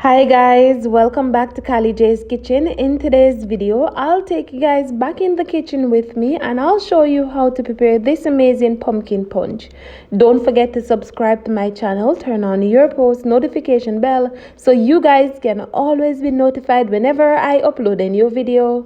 Hi guys, welcome back to Kali J's Kitchen. In today's video, I'll take you guys back in the kitchen with me and I'll show you how to prepare this amazing pumpkin punch. Don't forget to subscribe to my channel, turn on your post notification bell so you guys can always be notified whenever I upload a new video.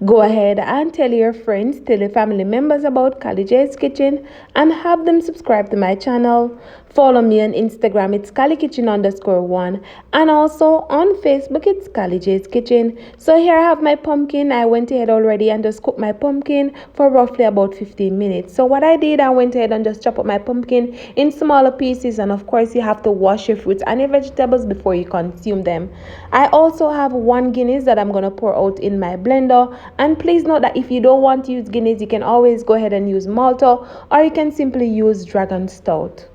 Go ahead and tell your friends, tell your family members about Kali J's Kitchen and have them subscribe to my channel. Follow me on Instagram, it's KaliKitchen_1, and also on Facebook, it's Kali J's Kitchen. So here I have my pumpkin. I went ahead already and just cooked my pumpkin for roughly about 15 minutes. So what I did, I went ahead and just chopped up my pumpkin in smaller pieces, and of course you have to wash your fruits and your vegetables before you consume them. I also have 1 Guinness that I'm going to pour out in my blender. And please note that if you don't want to use Guinness, you can always go ahead and use Malta, or you can simply use Dragon Stout.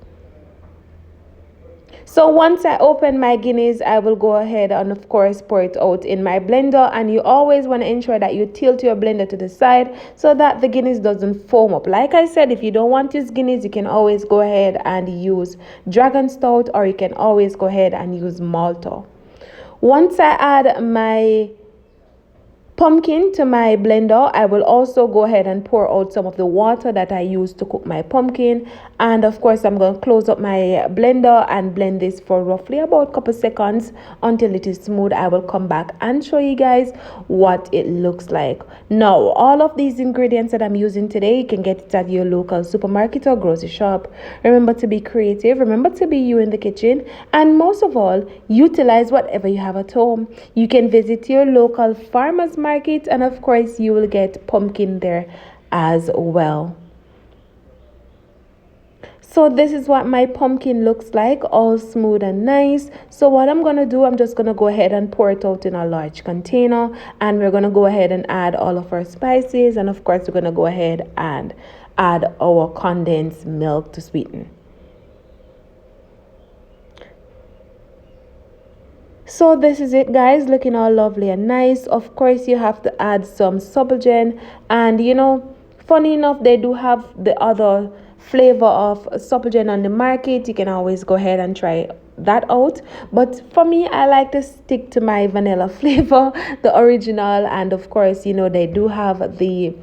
So once I open my Guinness, I will go ahead and of course pour it out in my blender, and you always want to ensure that you tilt your blender to the side so that the Guinness doesn't foam up. Like I said, if you don't want to use Guinness, you can always go ahead and use Dragon Stout, or you can always go ahead and use Malta. Once I add my pumpkin to my blender, I will also go ahead and pour out some of the water that I used to cook my pumpkin, and of course I'm going to close up my blender and blend this for roughly about a couple seconds until it is smooth. I will come back and show you guys what it looks like. Now all of these ingredients that I'm using today, you can get it at your local supermarket or grocery shop. Remember to be creative, remember to be you in the kitchen, and most of all, utilize whatever you have at home. You can visit your local farmers market, and of course you will get pumpkin there as well. So this is what my pumpkin looks like, all smooth and nice. So what I'm going to do, I'm just going to go ahead and pour it out in a large container, and we're going to go ahead and add all of our spices, and of course we're going to go ahead and add our condensed milk to sweeten. So this is it guys, looking all lovely and nice. Of course you have to add some Subogen, and you know, funny enough, they do have the other flavor of Subogen on the market. You can always go ahead and try that out, but for me I like to stick to my vanilla flavor, the original. And of course, you know, they do have the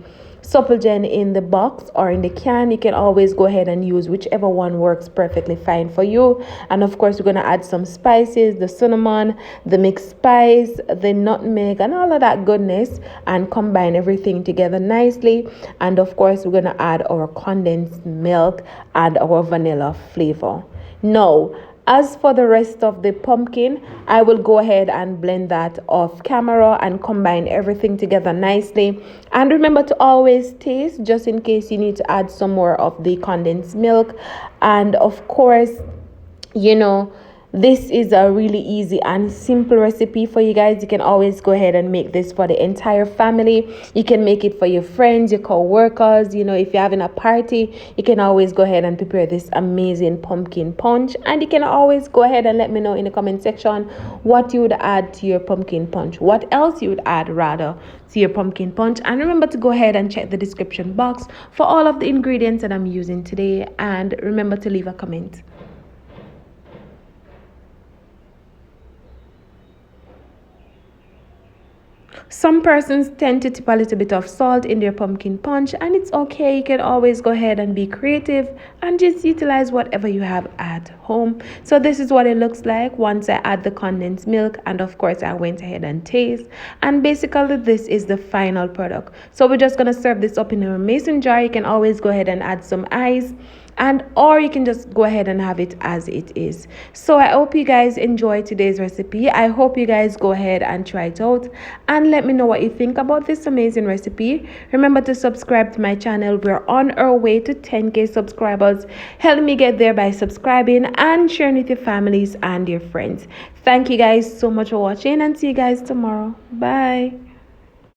Subogen in the box or in the can. You can always go ahead and use whichever one works perfectly fine for you. And of course we're going to add some spices, the cinnamon, the mixed spice, the nutmeg, and all of that goodness, and combine everything together nicely. And of course we're going to add our condensed milk and our vanilla flavor. Now as for the rest of the pumpkin, I will go ahead and blend that off camera and combine everything together nicely. And remember to always taste, just in case you need to add some more of the condensed milk. And of course, you know, this is a really easy and simple recipe for you guys. You can always go ahead and make this for the entire family. You can make it for your friends, your co-workers. You know, if you're having a party, you can always go ahead and prepare this amazing pumpkin punch. And you can always go ahead and let me know in the comment section what you would add to your pumpkin punch, what else you would add rather to your pumpkin punch. And remember to go ahead and check the description box for all of the ingredients that I'm using today, and remember to leave a comment. Some persons tend to tip a little bit of salt in their pumpkin punch, and it's okay. You can always go ahead and be creative and just utilize whatever you have at home. So this is what it looks like once I add the condensed milk, and of course I went ahead and taste, and basically this is the final product. So we're just going to serve this up in a mason jar. You can always go ahead and add some ice, and or you can just go ahead and have it as it is. So I hope you guys enjoy today's recipe. I hope you guys go ahead and try it out and let me know what you think about this amazing recipe. Remember to subscribe to my channel. We're on our way to 10k subscribers. Help me get there by subscribing and sharing with your families and your friends. Thank you guys so much for watching, and see you guys tomorrow. Bye.